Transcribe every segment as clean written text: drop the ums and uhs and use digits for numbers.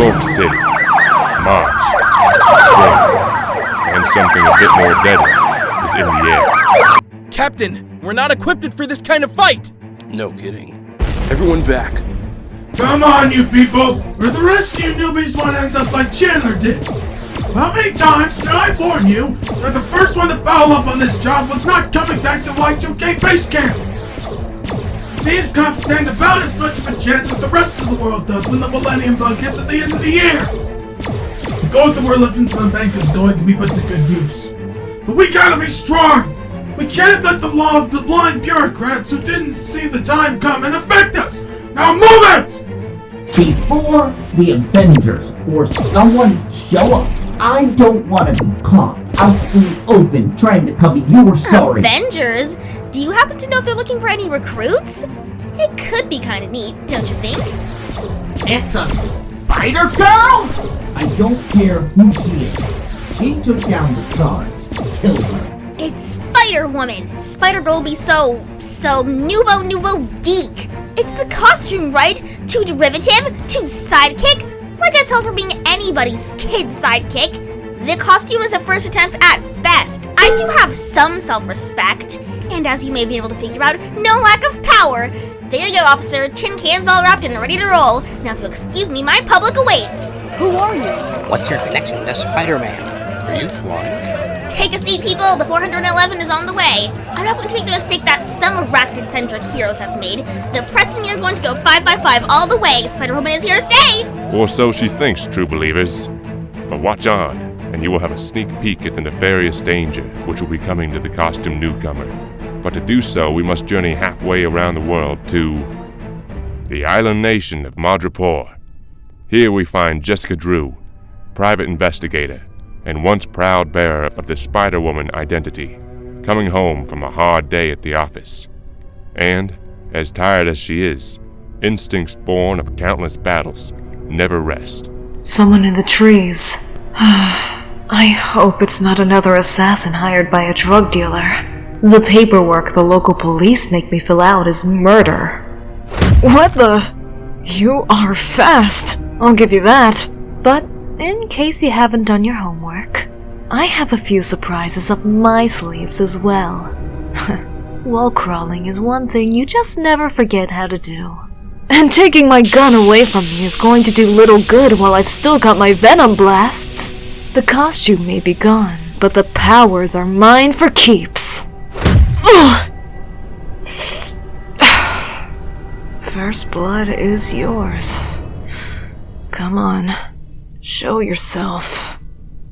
York City. March, spring, and something a bit more deadly is in the air. Captain, we're not equipped for this kind of fight! No kidding. Everyone back. Come on, you people, or the rest of you newbies want to end up like Chandler did. How many times did I warn you that the first one to foul up on this job was not coming back to Y2K base camp? These cops stand about as much of a chance as the rest of the world does when the Millennium Bug hits at the end of the year. The gold that we're lifting from the bank is going to be put to good use. But we gotta be strong! We can't let the law of the blind bureaucrats who didn't see the time come and affect us! Now move it! Before the Avengers or someone show up, I don't want to be caught out in the open trying to cover your sorry. Avengers? Do you happen to know if they're looking for any recruits? It could be kind of neat, don't you think? It's a Spider Girl? I don't care who she is. She took down the Sarge. Killed her. It's Spider-Woman! Spider-Girl will be so nouveau geek! It's the costume, right? Too derivative? Too sidekick? Like I tell for being anybody's kid's sidekick. The costume is a first attempt at best. I do have some self-respect, and as you may be able to figure out, no lack of power. There you go, officer. Tin cans all wrapped and ready to roll. Now if you'll excuse me, my public awaits. Who are you? What's your connection to Spider-Man? Are you flying? Take a seat, people. The 411 is on the way. I'm not going to make the mistake that some arachnid-centric heroes have made. The press and me are going to go 5x5 all the way. Spider-Woman is here to stay. Or so she thinks, true believers. But watch on, and you will have a sneak peek at the nefarious danger which will be coming to the costume newcomer. But to do so, we must journey halfway around the world to the island nation of Madripoor. Here we find Jessica Drew, private investigator, and once proud bearer of the Spider-Woman identity, coming home from a hard day at the office. And, as tired as she is, instincts born of countless battles never rest. Someone in the trees. I hope it's not another assassin hired by a drug dealer. The paperwork the local police make me fill out is murder. What the? You are fast, I'll give you that. But in case you haven't done your homework, I have a few surprises up my sleeves as well. Wall crawling is one thing you just never forget how to do. And taking my gun away from me is going to do little good while I've still got my venom blasts. The costume may be gone, but the powers are mine for keeps. First blood is yours. Come on. Show yourself.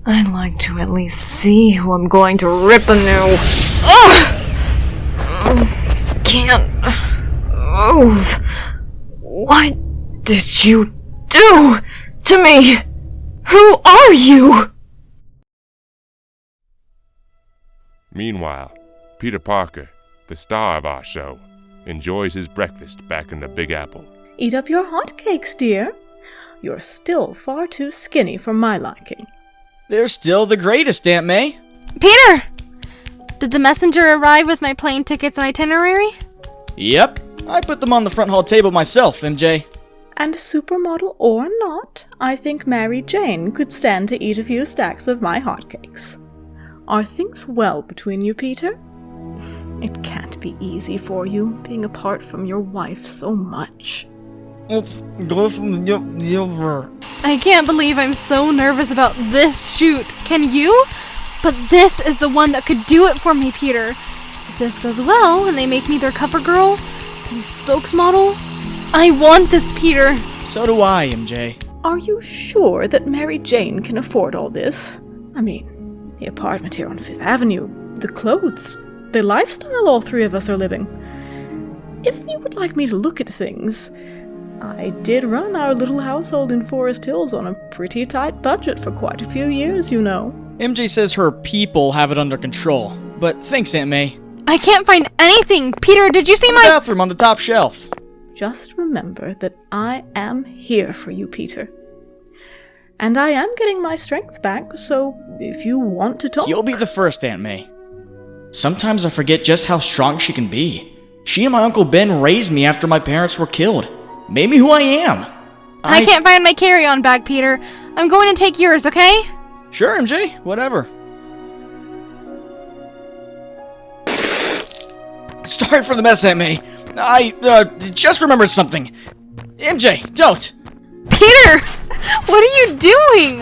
I'd like to at least see who I'm going to rip a new. Can't move. What did you do to me? Who are you? Meanwhile, Peter Parker, the star of our show, enjoys his breakfast back in the Big Apple. Eat up your hotcakes, dear. You're still far too skinny for my liking. They're still the greatest, Aunt May. Peter! Did the messenger arrive with my plane tickets and itinerary? Yep. I put them on the front hall table myself, MJ. And supermodel or not, I think Mary Jane could stand to eat a few stacks of my hotcakes. Are things well between you, Peter? It can't be easy for you, being apart from your wife so much. I can't believe I'm so nervous about this shoot. Can you? But this is the one that could do it for me, Peter. If this goes well and they make me their cover girl and spokesmodel, I want this, Peter. So do I, MJ. Are you sure that Mary Jane can afford all this? I mean, the apartment here on Fifth Avenue, the clothes, the lifestyle all three of us are living. If you would like me to look at things, I did run our little household in Forest Hills on a pretty tight budget for quite a few years, you know. MJ says her people have it under control, but thanks, Aunt May. I can't find anything. Peter, did you see my bathroom on the top shelf? Just remember that I am here for you, Peter. And I am getting my strength back, so if you want to talk... You'll be the first, Aunt May. Sometimes I forget just how strong she can be. She and my Uncle Ben raised me after my parents were killed. Made me who I am. I can't find my carry-on bag, Peter. I'm going to take yours, okay? Sure, MJ. Whatever. Sorry for the mess, Aunt May. I just remembered something. MJ, don't! Peter! What are you doing?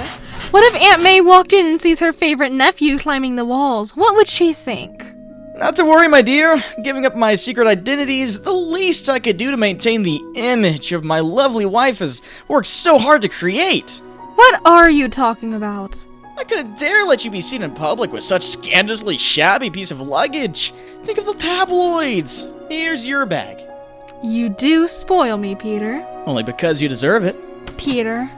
What if Aunt May walked in and sees her favorite nephew climbing the walls? What would she think? Not to worry, my dear. Giving up my secret identity is the least I could do to maintain the image of my lovely wife has worked so hard to create. What are you talking about? I couldn't dare let you be seen in public with such scandalously shabby piece of luggage. Think of the tabloids. Here's your bag. You do spoil me, Peter. Only because you deserve it. Peter,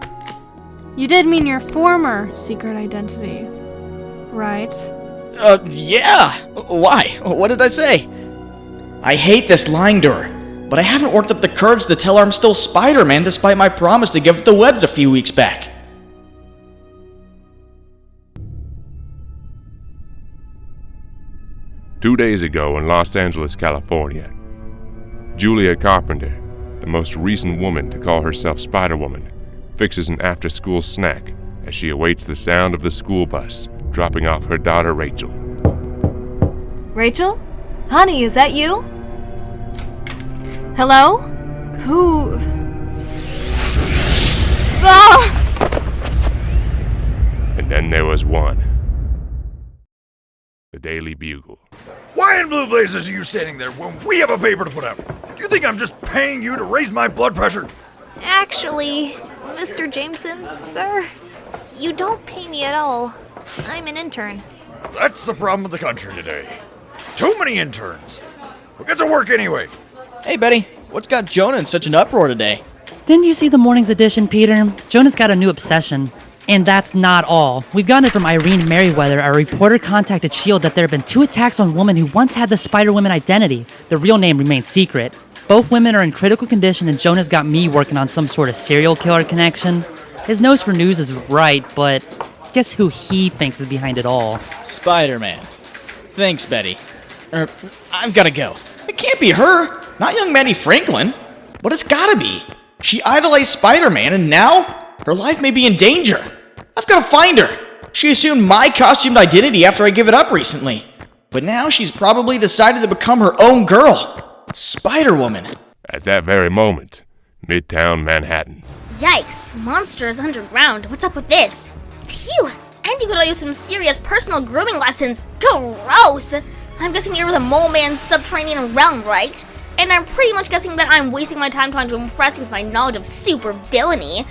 you did mean your former secret identity, right? Yeah! Why? What did I say? I hate this lying to her, but I haven't worked up the courage to tell her I'm still Spider-Man despite my promise to give it the webs a few weeks back. Two days ago in Los Angeles, California, Julia Carpenter, the most recent woman to call herself Spider-Woman, fixes an after-school snack as she awaits the sound of the school bus dropping off her daughter Rachel. Rachel? Honey, is that you? Hello? Who? Ah! And then there was one. The Daily Bugle. Why in blue blazes are you standing there when we have a paper to put out? Do you think I'm just paying you to raise my blood pressure? Actually, Mr. Jameson, sir, you don't pay me at all. I'm an intern. That's the problem with the country today. Too many interns. We'll get to work anyway. Hey, Betty. What's got Jonah in such an uproar today? Didn't you see the morning's edition, Peter? Jonah's got a new obsession. And that's not all. We've gotten it from Irene Merriweather. A reporter contacted S.H.I.E.L.D. that there have been 2 attacks on women who once had the Spider-Woman identity. The real name remains secret. Both women are in critical condition, and Jonah's got me working on some sort of serial killer connection. His nose for news is right, but guess who he thinks is behind it all? Spider-Man. Thanks, Betty. I've gotta go. It can't be her. Not young Mattie Franklin. But it's gotta be. She idolized Spider-Man, and now her life may be in danger. I've gotta find her. She assumed my costumed identity after I gave it up recently. But now she's probably decided to become her own girl. Spider-Woman. At that very moment, Midtown Manhattan. Yikes, monsters underground. What's up with this? Phew, and you could all use some serious personal grooming lessons. Gross! I'm guessing you're the Mole Man's subterranean realm, right? And I'm pretty much guessing that I'm wasting my time trying to impress you with my knowledge of super villainy.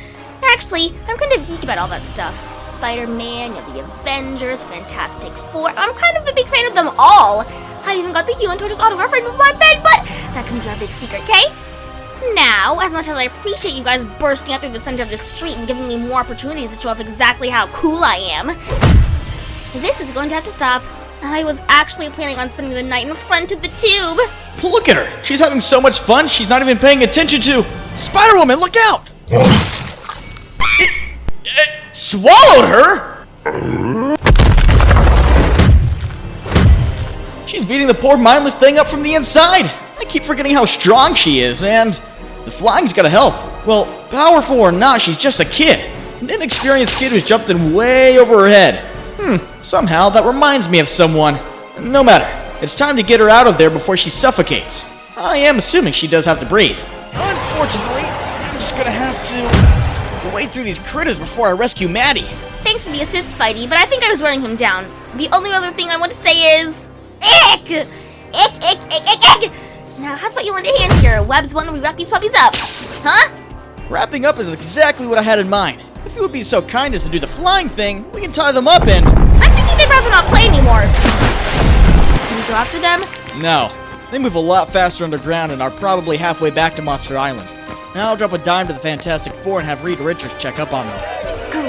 Actually, I'm kind of geek about all that stuff. Spider-Man, the Avengers, Fantastic Four. I'm kind of a big fan of them all. I even got the Human Torch's autograph right in my bed, but that can be our big secret, okay? Now, as much as I appreciate you guys bursting out through the center of the street and giving me more opportunities to show off exactly how cool I am, this is going to have to stop. I was actually planning on spending the night in front of the tube. Look at her. She's having so much fun, she's not even paying attention to... Spider-Woman, look out! It swallowed her? She's beating the poor mindless thing up from the inside. I keep forgetting how strong she is, and the flying's gotta help. Well, powerful or not, she's just a kid. An inexperienced kid who's jumped in way over her head. Somehow that reminds me of someone. No matter. It's time to get her out of there before she suffocates. I am assuming she does have to breathe. Unfortunately, I'm just gonna have to wade through these critters before I rescue Mattie. Thanks for the assist, Spidey, but I think I was wearing him down. The only other thing I want to say is... Ick! Ick, ick, ick, ick, ick! Now, how's about you lend a hand here? Webs, when we wrap these puppies up? Huh? Wrapping up is exactly what I had in mind. If you would be so kind as to do the flying thing, we can tie them up and... I'm thinking they'd rather not play anymore. Can we go after them? No. They move a lot faster underground and are probably halfway back to Monster Island. Now I'll drop a dime to the Fantastic Four and have Reed Richards check up on them.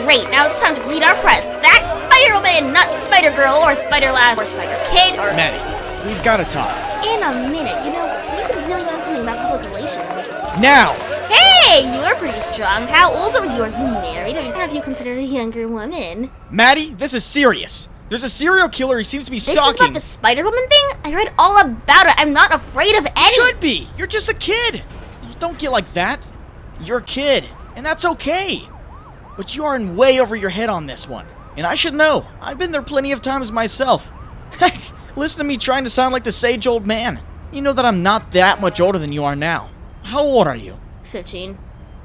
Great, now it's time to read our press. That's Spider-Woman, not Spider-Girl, or Spider-Lass, or Spider-Kid, or... Mattie, we've gotta talk. In a minute, you know, you could really learn something about public relations. Now! Hey, you're pretty strong. How old are you? Are you married? Or have you considered a younger woman? Mattie, this is serious. There's a serial killer who seems to be stalking... This is about the Spider-Woman thing? I read all about it. I'm not afraid of any... You should be! You're just a kid! Don't get like that. You're a kid. And that's okay. But you are in way over your head on this one. And I should know. I've been there plenty of times myself. Heck, listen to me trying to sound like the sage old man. You know that I'm not that much older than you are now. How old are you? 15.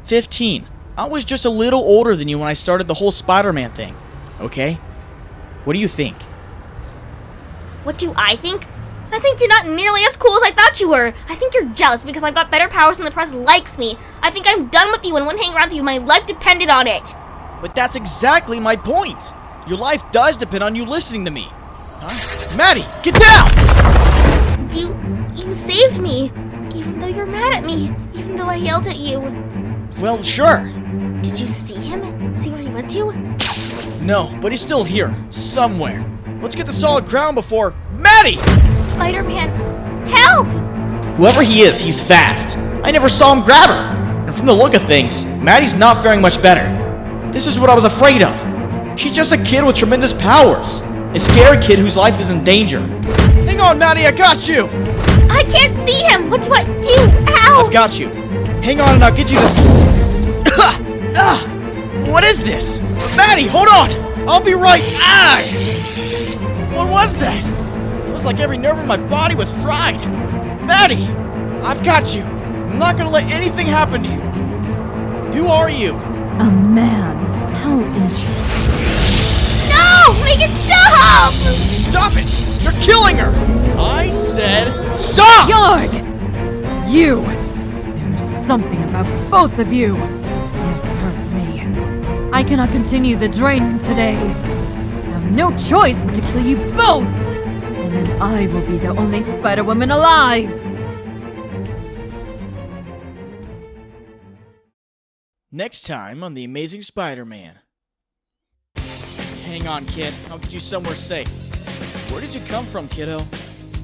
15. I was just a little older than you when I started the whole Spider-Man thing. Okay? What do you think? What do I think? I think you're not nearly as cool as I thought you were. I think you're jealous because I've got better powers and the press likes me. I think I'm done with you and wouldn't hang around with you. My life depended on it. But that's exactly my point. Your life does depend on you listening to me. Huh? Mattie, get down! You saved me. Even though you're mad at me. Even though I yelled at you. Well, sure. Did you see him? See where he went to? No, but he's still here. Somewhere. Let's get the solid ground before... Mattie! Spider-Man, help! Whoever he is, he's fast. I never saw him grab her. And from the look of things, Maddie's not faring much better. This is what I was afraid of. She's just a kid with tremendous powers. A scary kid whose life is in danger. Hang on, Mattie, I got you! I can't see him! What do I do? Ow! I've got you. Hang on and I'll get you this... What is this? Mattie, hold on! I'll be right... What was that? It was like every nerve in my body was fried. Mattie, I've got you. I'm not gonna let anything happen to you. Who are you? A man. How interesting. No! Make it stop! Stop it! You're killing her! I said stop! Yarg! You! There's something about both of you. You've hurt me. I cannot continue the drain today. I have no choice but to kill you both! And then I will be the only Spider-Woman alive! Next time on The Amazing Spider-Man. Hang on, kid. I'll get you somewhere safe. Where did you come from, kiddo?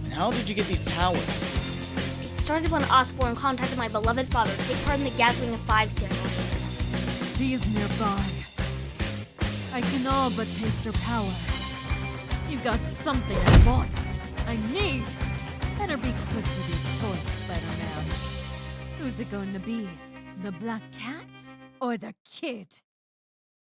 And how did you get these powers? It started when Osborn contacted my beloved father to take part in the Gathering of Five ceremony. She is nearby. I can all but taste her power. You've got something I want. I need. Better be quick with your choice, Spider-Man. Who's it going to be? The Black Cat or the kid?